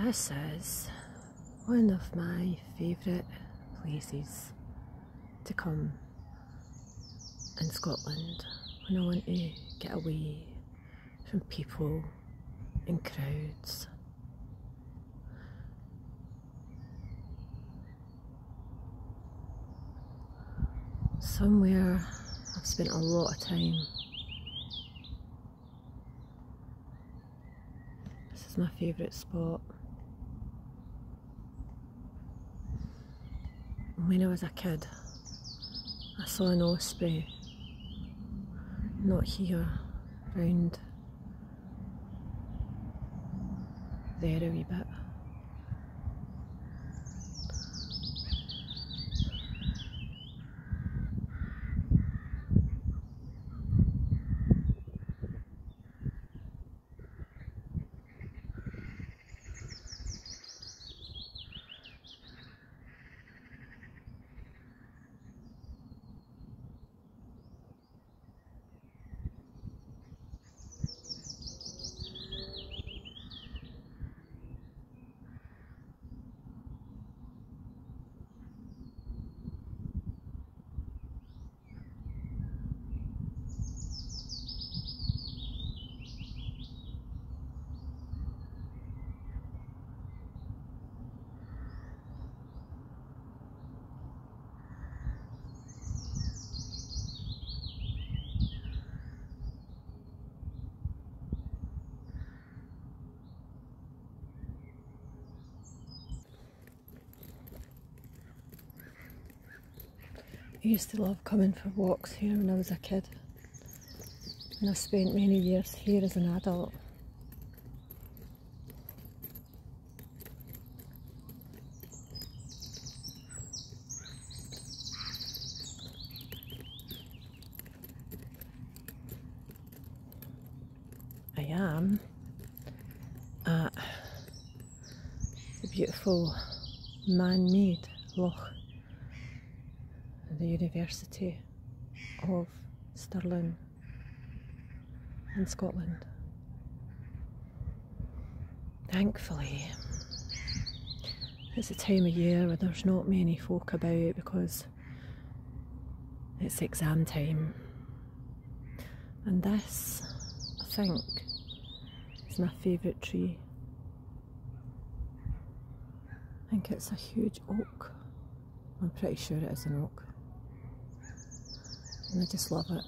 This is one of my favourite places to come in Scotland when I want to get away from people and crowds. Somewhere I've spent a lot of time. This is my favourite spot. When I was a kid, I saw an osprey, not here, round there a wee bit. I used to love coming for walks here when I was a kid, and I spent many years here as an adult. I am at the beautiful man-made loch, the University of Stirling in Scotland. Thankfully, it's a time of year where there's not many folk about because it's exam time. And this, I think, is my favourite tree. I think it's a huge oak. I'm pretty sure it is an oak. And I just love it.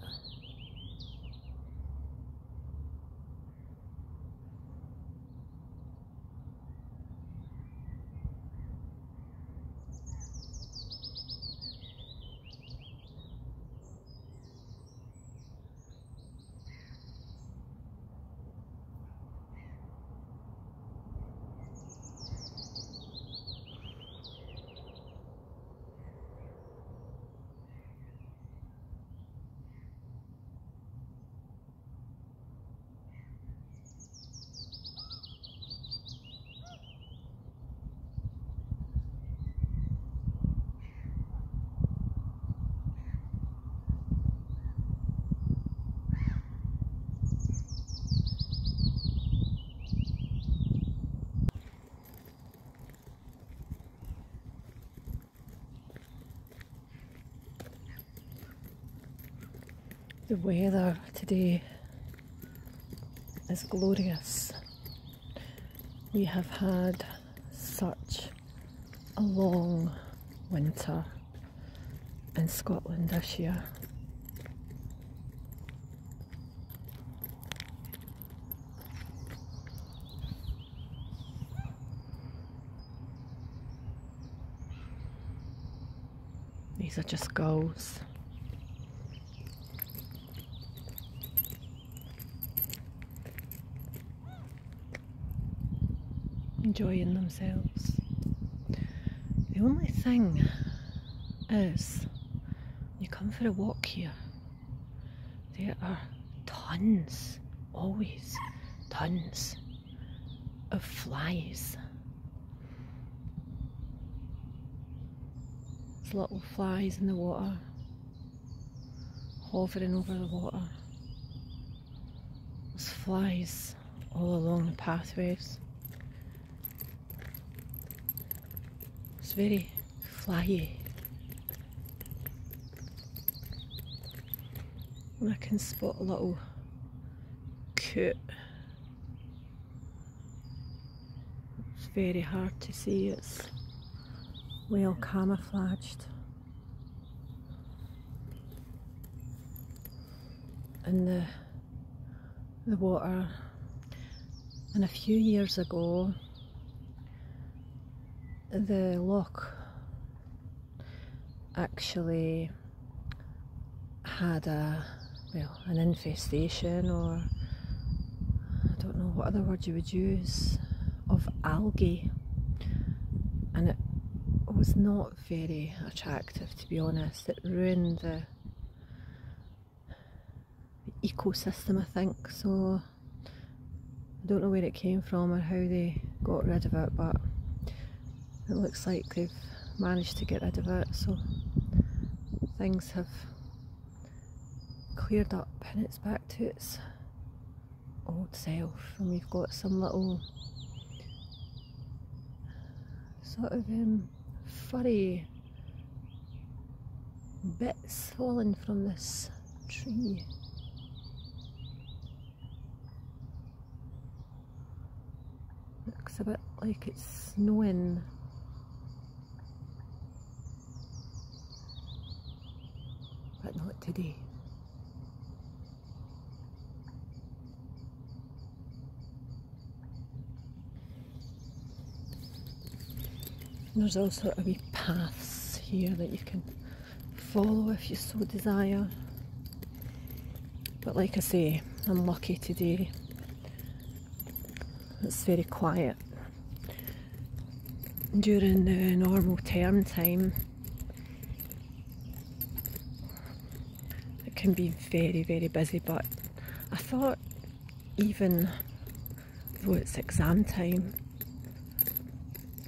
The weather today is glorious. We have had such a long winter in Scotland this year. These are just gulls. Enjoying themselves. The only thing is, you come for a walk here, there are tons, always tons of flies. There's little flies in the water, hovering over the water. There's flies all along the pathways. It's very flyy. And I can spot a little coot. It's very hard to see, it's well camouflaged. In the water. And a few years ago, the loch actually had an infestation, or I don't know what other word you would use, of algae, and it was not very attractive, to be honest. It ruined the ecosystem, I think, so I don't know where it came from or how they got rid of it, but it looks like they've managed to get rid of it, so things have cleared up and it's back to its old self. And we've got some little sort of furry bits falling from this tree. Looks a bit like it's snowing. But not today. There's also a wee paths here that you can follow if you so desire. But like I say, I'm lucky today. It's very quiet. During the normal term time, it can be very, very busy, but I thought even though it's exam time,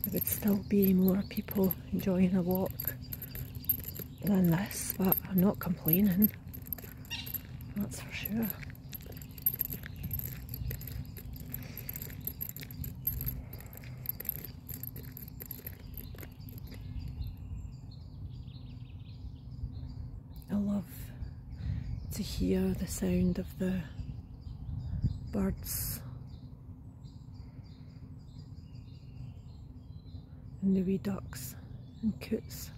there would still be more people enjoying a walk than this, but I'm not complaining, that's for sure. I love to hear the sound of the birds and the wee ducks and coots.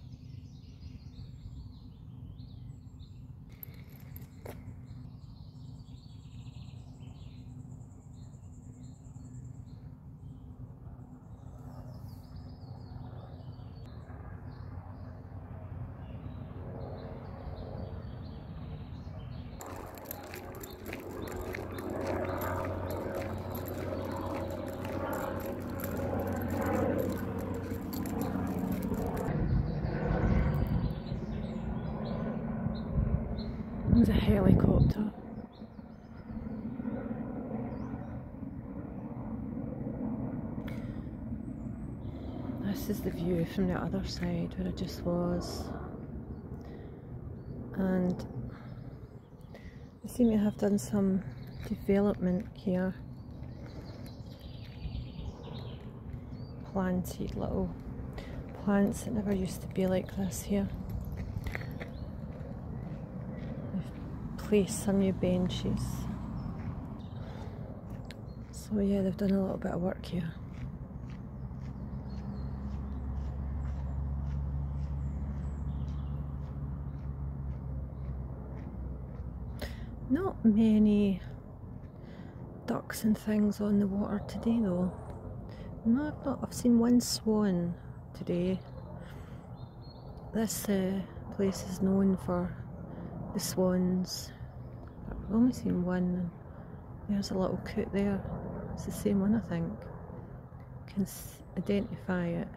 There's a helicopter. This is the view from the other side where I just was, and they seem to have done some development here. Planted little plants that never used to be like this here. Place some new benches. So yeah, they've done a little bit of work here. Not many ducks and things on the water today though. No, I've seen one swan today. This place is known for the swans. I've only seen one, and there's a little coot there. It's the same one, I think. You can identify it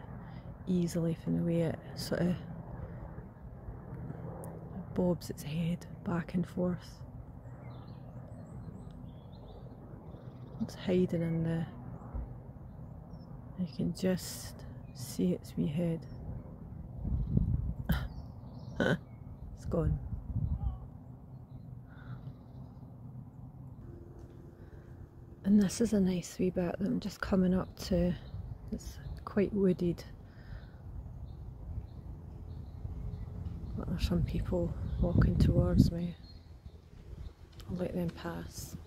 easily from the way it sort of bobs its head back and forth. It's hiding in the... You can just see its wee head. It's gone. And this is a nice wee bit that I'm just coming up to. It's quite wooded, There's some people walking towards me. I'll let them pass.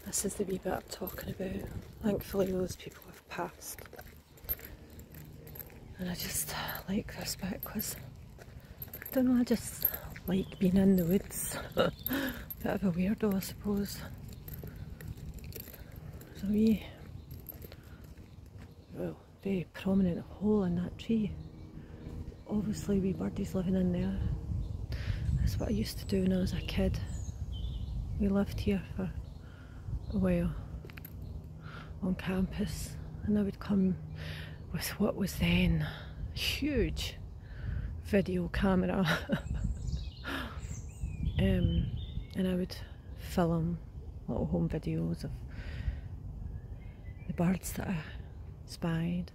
This is the wee bit I'm talking about. Thankfully those people have passed. And I just like this bit because, I don't know, I just like being in the woods. Bit of a weirdo, I suppose. There's a wee, well, very prominent hole in that tree. Obviously wee birdies living in there. That's what I used to do when I was a kid. We lived here for a while on campus, and I would come with what was then a huge video camera and I would film little home videos of the birds that I spied.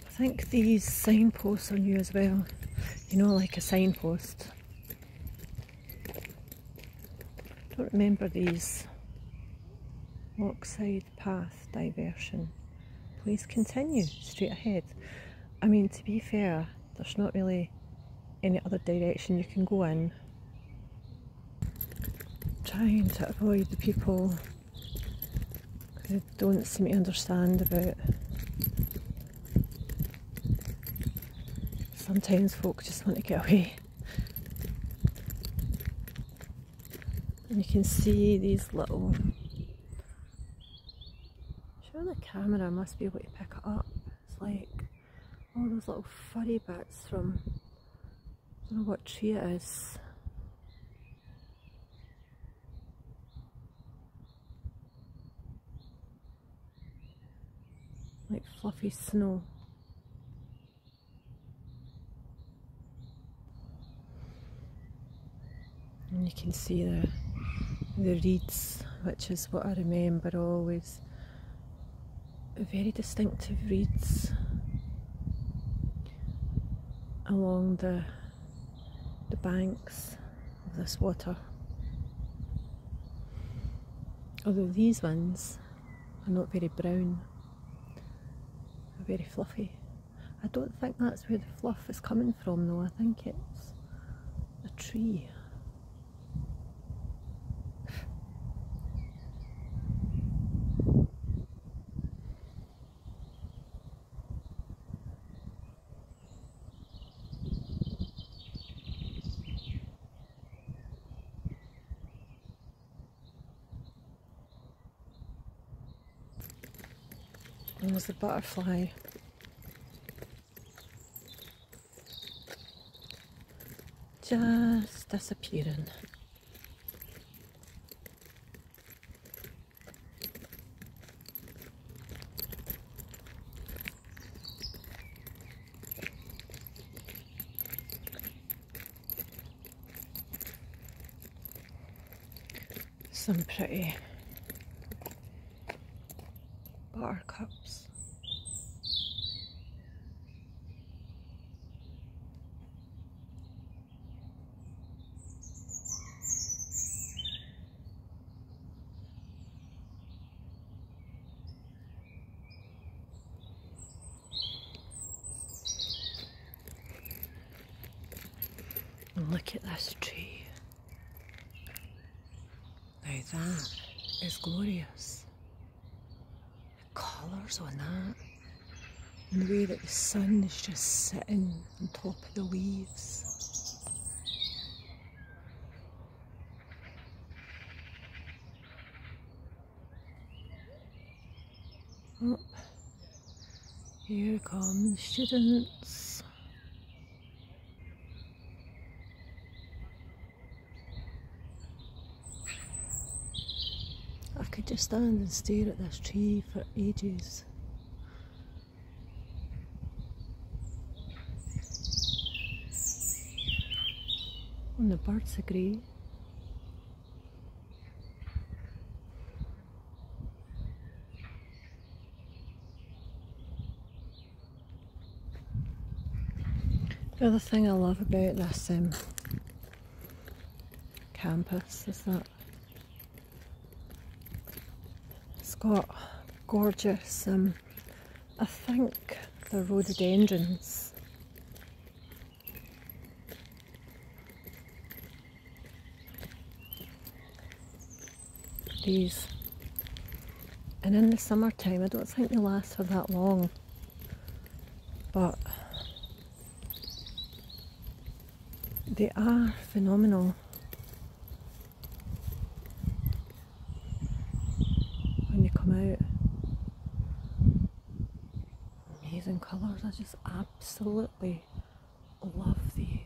I think these signposts are new as well, you know, like a signpost. I don't remember these. Walkside path diversion. Please continue straight ahead. I mean, to be fair, there's not really any other direction you can go in. Trying to avoid the people who don't seem to understand about. Sometimes folk just want to get away. And you can see these little, sure the camera must be able to pick it up. It's like all those little furry bits from, I don't know what tree it is. Like fluffy snow. And you can see the reeds, which is what I remember always. Very distinctive reeds along the banks of this water. Although these ones are not very brown, they're very fluffy. I don't think that's where the fluff is coming from though, I think it's a tree. And there's the butterfly. Just disappearing. Some pretty buttercups. And look at this tree. Now that is glorious. The colours on that. And the way that the sun is just sitting on top of the leaves. Oh, here come the students. I could just stand and stare at this tree for ages. And the birds agree. The other thing I love about this campus is that got gorgeous, I think they're rhododendrons. These. And in the summertime, I don't think they last for that long, but they are phenomenal when they come out. Amazing colours, I just absolutely love these.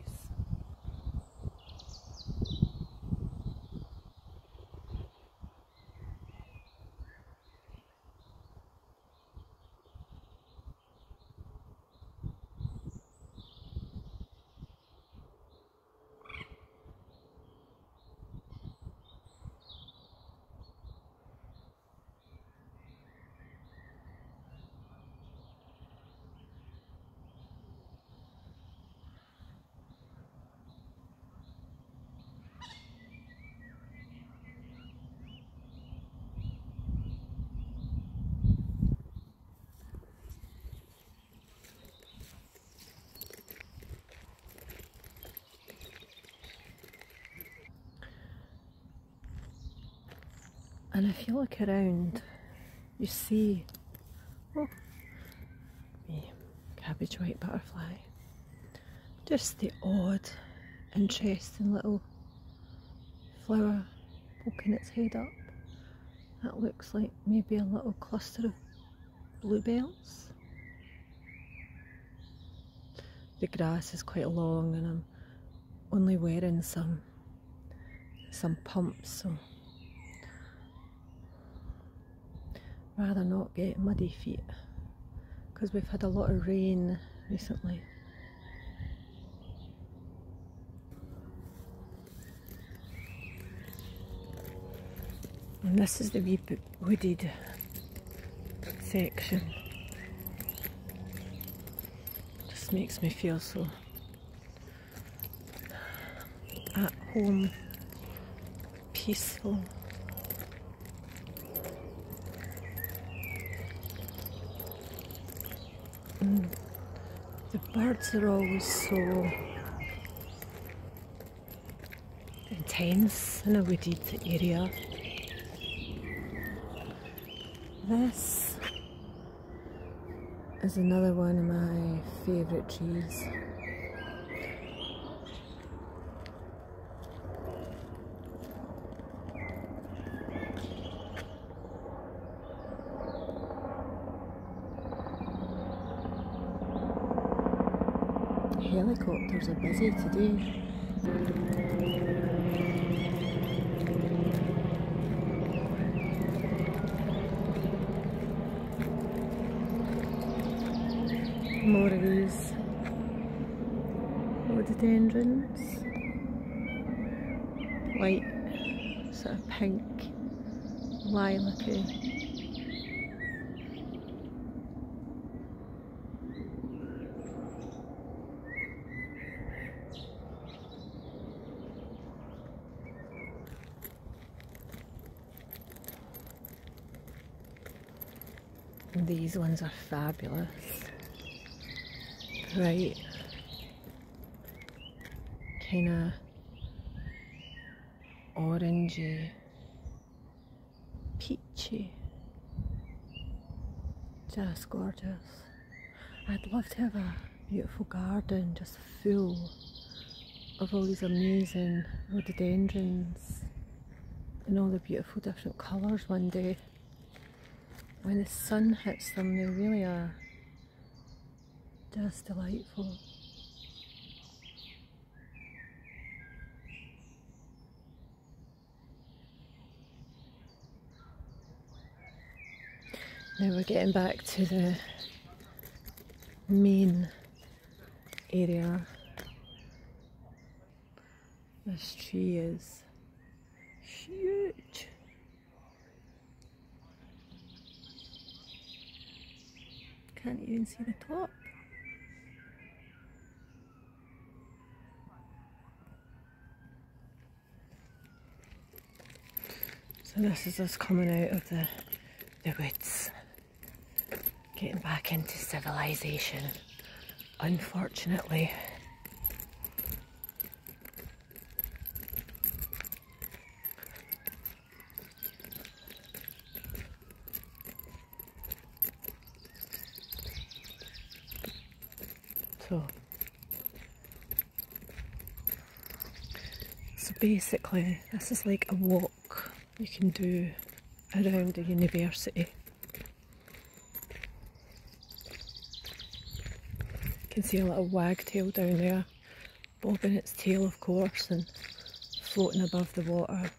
And if you look around, you see, oh, the cabbage white butterfly. Just the odd, interesting little flower poking its head up. That looks like maybe a little cluster of bluebells. The grass is quite long and I'm only wearing some pumps, so rather not get muddy feet because we've had a lot of rain recently. And this is the wee bit wooded section. Just makes me feel so at home, peaceful. And the birds are always so intense in a wooded area. This is another one of my favourite trees. Helicopters are busy today. More of these rhododendrons, light sort of pink, lilac-y. These ones are fabulous. Right, kind of orangey, peachy, just gorgeous. I'd love to have a beautiful garden just full of all these amazing rhododendrons in all the beautiful different colours one day. When the sun hits them, they really are just delightful. Now we're getting back to the main area. This tree is huge. Can't even see the top. So this is us coming out of the the woods, getting back into civilization, unfortunately. So basically this is like a walk you can do around the university. You can see a little wagtail down there, bobbing its tail of course and floating above the water.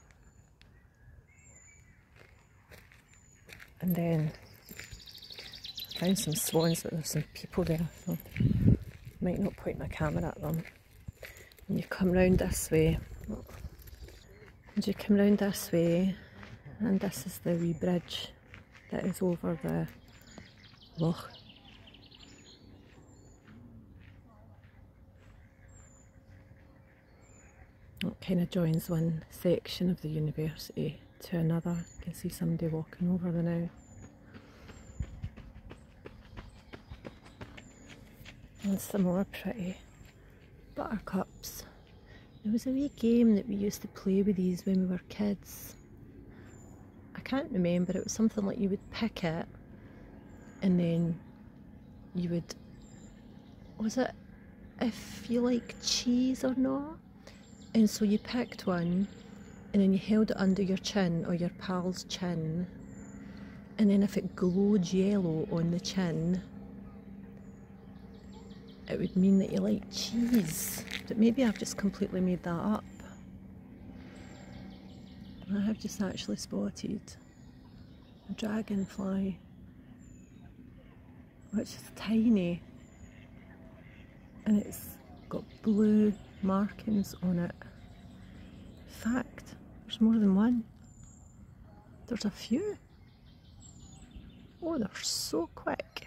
And then I found some swans, but there's some people there, so I might not point my camera at them. And you come round this way, and you come round this way, and this is the wee bridge that is over the loch. It kind of joins one section of the university to another. You can see somebody walking over there now. And some more pretty buttercups. There was a wee game that we used to play with these when we were kids. I can't remember, it was something like you would pick it and then you would, was it if you like cheese or not? And so you picked one and then you held it under your chin or your pal's chin, and then if it glowed yellow on the chin, it would mean that you like cheese. But maybe I've just completely made that up. I have just actually spotted a dragonfly, which is tiny, and it's got blue markings on it. In fact, there's more than one. There's a few. Oh, they're so quick.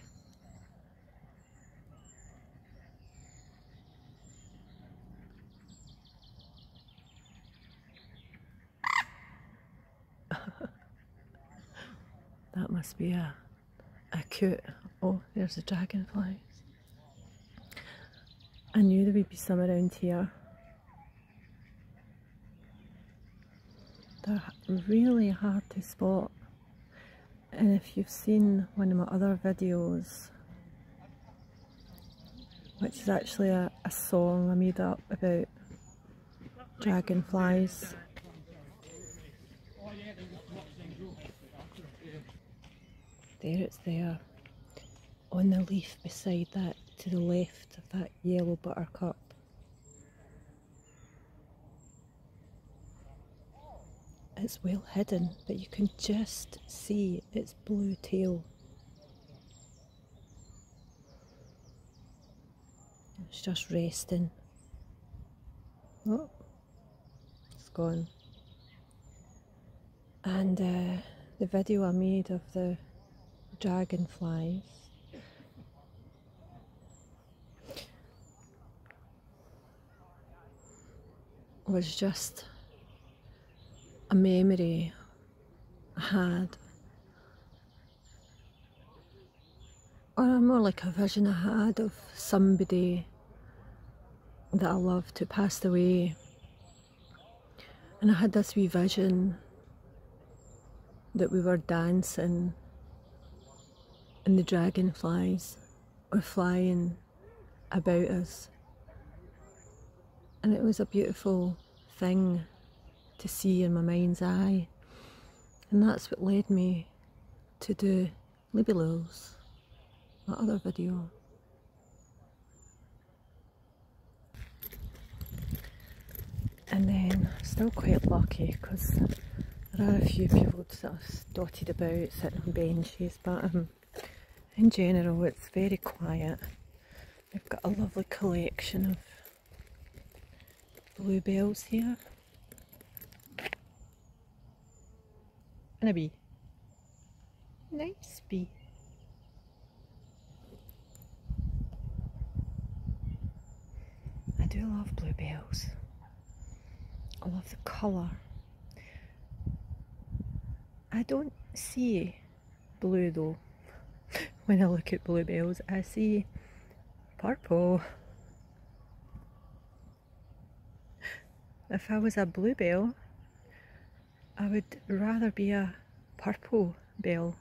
That must be a cute. Oh, there's the dragonflies. I knew there would be some around here. They're really hard to spot. And if you've seen one of my other videos, which is actually a song I made up about dragonflies. There it's there, on the leaf beside that, to the left of that yellow buttercup. It's well hidden, but you can just see its blue tail. It's just resting. Oh, it's gone. And the video I made of the dragonflies was just a memory I had, or more like a vision I had of somebody that I loved who passed away. And I had this wee vision that we were dancing and the dragonflies were flying about us. And it was a beautiful thing to see in my mind's eye. And that's what led me to do libellules, my other video. And then, still quite lucky because there are a few people sort of dotted about, sitting on benches, but in general it's very quiet. We've got a lovely collection of bluebells here. And a bee. Nice bee. I do love bluebells. I love the colour. I don't see blue though. When I look at bluebells, I see purple. If I was a bluebell, I would rather be a purple bell.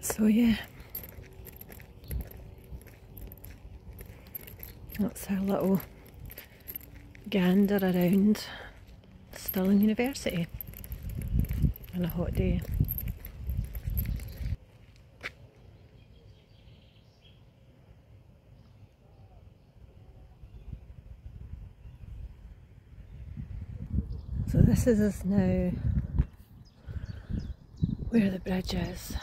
So yeah, that's our little gander around Stirling University on a hot day. So this is us now where the bridge is.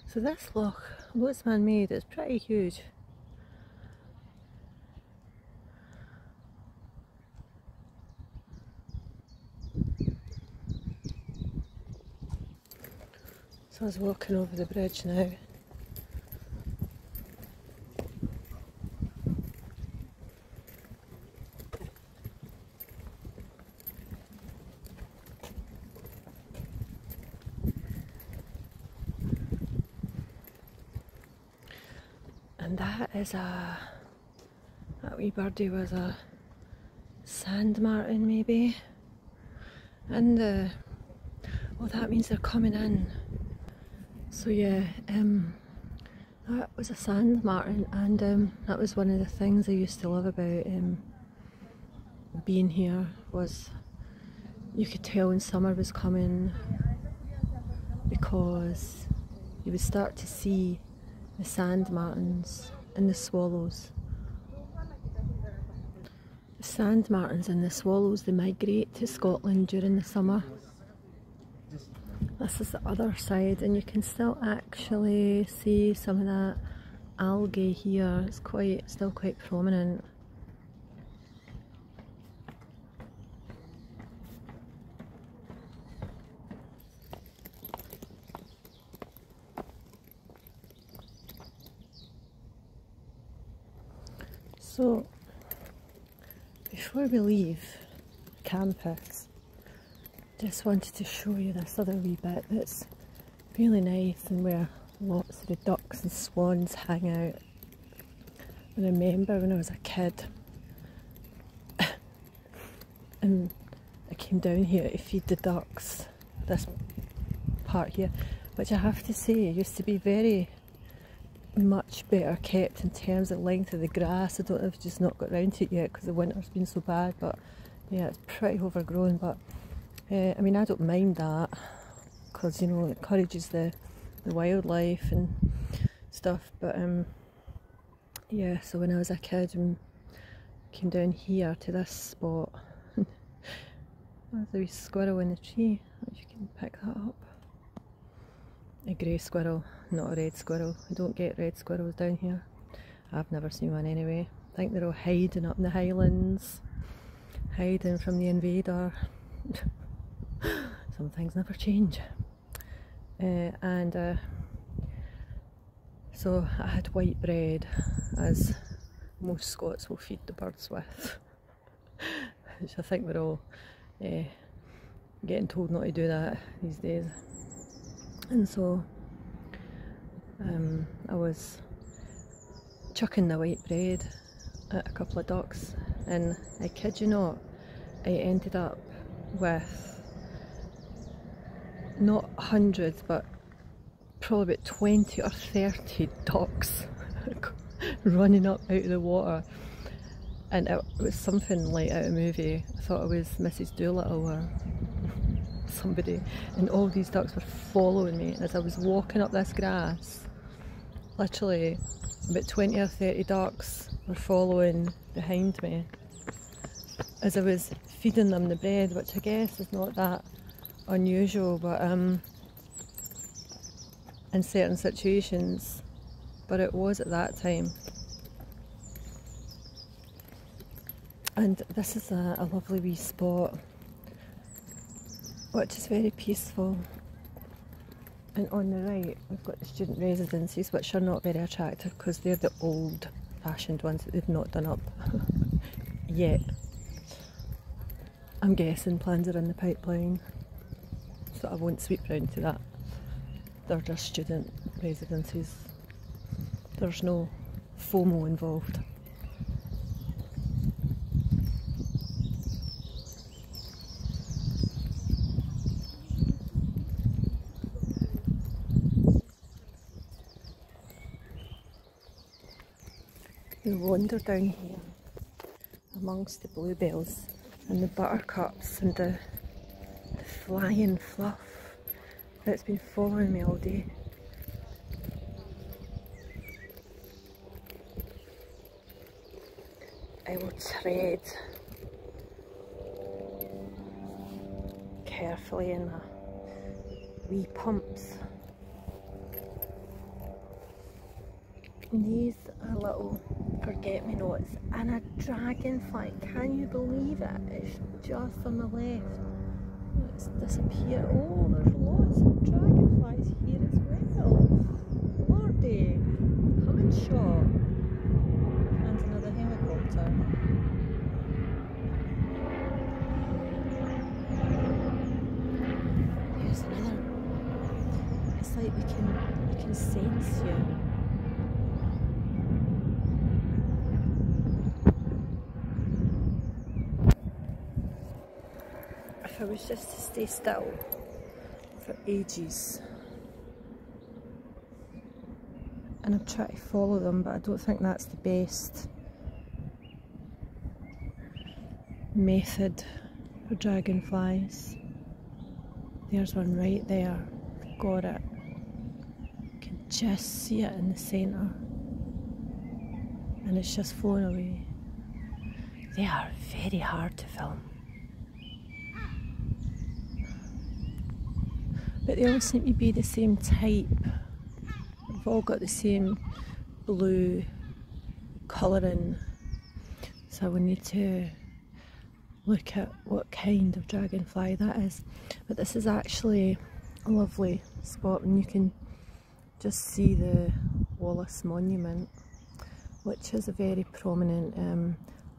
So this loch, although it's man-made, it's pretty huge. So I was walking over the bridge now. And that wee birdie was a sand martin maybe. And oh, that means they're coming in. So yeah, that was a sand martin, and that was one of the things I used to love about being here, was you could tell when summer was coming because you would start to see the sand martins and the swallows. The sand martins and the swallows, they migrate to Scotland during the summer. This is the other side, and you can still actually see some of that algae here. It's still quite prominent. So, before we leave campus, just wanted to show you this other wee bit that's really nice and where lots of the ducks and swans hang out. I remember when I was a kid and I came down here to feed the ducks, this part here, which I have to say used to be very much better kept in terms of length of the grass. I don't know if I've just not got round to it yet because the winter's been so bad, but yeah, it's pretty overgrown. But I mean, I don't mind that because, you know, it encourages the wildlife and stuff. But yeah, so when I was a kid and came down here to this spot, there's a wee squirrel in the tree, if you can pick that up. A grey squirrel, not a red squirrel. I don't get red squirrels down here. I've never seen one anyway. I think they're all hiding up in the Highlands, hiding from the invader. Some things never change. So I had white bread, as most Scots will feed the birds with, which I think we're all getting told not to do that these days. And so I was chucking the white bread at a couple of ducks, and I kid you not, I ended up with not hundreds but probably about 20 or 30 ducks running up out of the water, and it was something like out of a movie. I thought it was Mrs. Doolittle or somebody, and all these ducks were following me as I was walking up this grass. Literally about 20 or 30 ducks were following behind me as I was feeding them the bread, which I guess is not that unusual, but in certain situations, but it was at that time. And this is a lovely wee spot, which is very peaceful. And on the right we've got the student residences, which are not very attractive because they're the old fashioned ones that they've not done up yet. I'm guessing plans are in the pipeline, so I won't sweep round to that. They're just student residences. There's no FOMO involved. We wander down here amongst the bluebells and the buttercups and the flying fluff that's been following me all day. I will tread carefully in the wee pumps. And these are little forget-me-nots and a dragonfly. Can you believe it? It's just on the left. It's disappeared. Oh, there's lots of dragonflies here as well. Lordy, come and shot. And another helicopter. There's another. It's like we can sense you. If I was just to stay still for ages, and I've tried to follow them, but I don't think that's the best method for dragonflies. There's one right there, got it. You can just see it in the centre, and it's just flown away. They are very hard to film. But they all seem to be the same type. They've all got the same blue colouring. So we need to look at what kind of dragonfly that is. But this is actually a lovely spot, and you can just see the Wallace Monument, which is a very prominent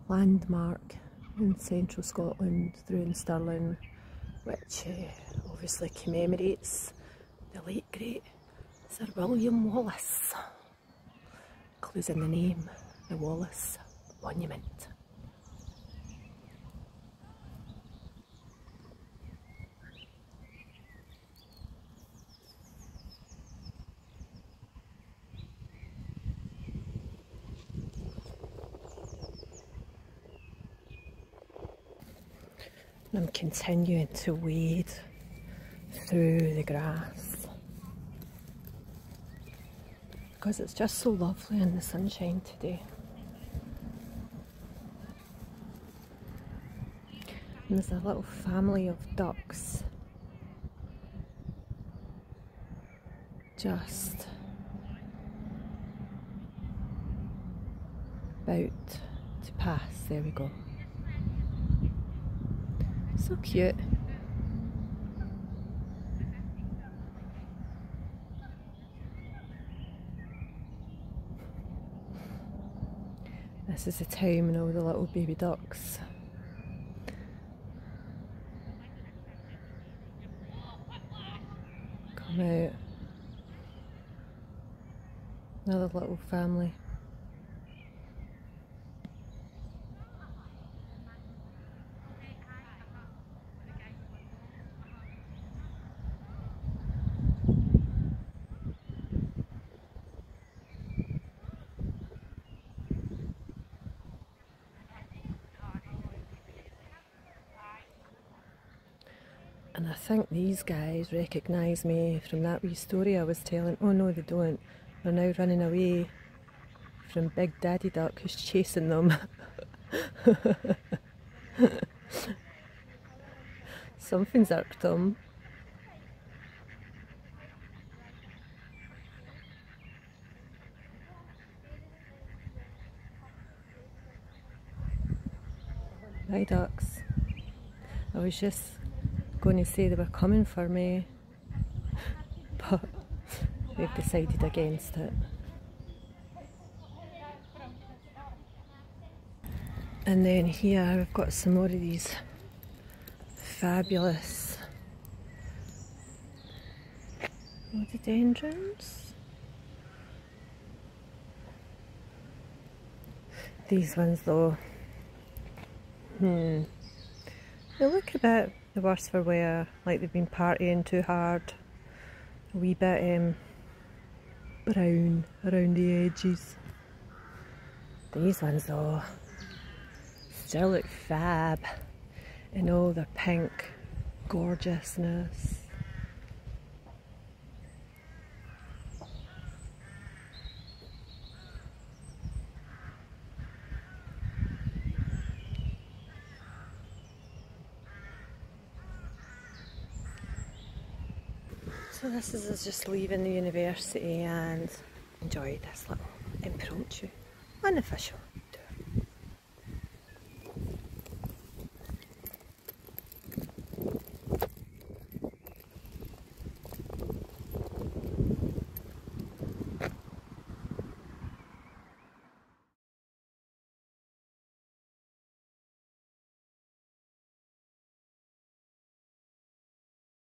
landmark in central Scotland, through in Stirling, which obviously commemorates the late great Sir William Wallace. Clues in the name, the Wallace Monument. I'm continuing to wade through the grass because it's just so lovely in the sunshine today. And there's a little family of ducks just about to pass. There we go. So cute. This is the time when all the little baby ducks come out. Another little family. And I think these guys recognise me from that wee story I was telling. Oh no, they don't. They're now running away from Big Daddy Duck, who's chasing them. Something's irked them. Hi ducks. I was just going to say they were coming for me, but they've decided against it. And then here I've got some more of these fabulous rhododendrons. These ones though, they look a bit the worse for wear, like they've been partying too hard, a wee bit brown around the edges. These ones though still look fab in all their pink gorgeousness. So this is us just leaving the university and enjoy this little impromptu, unofficial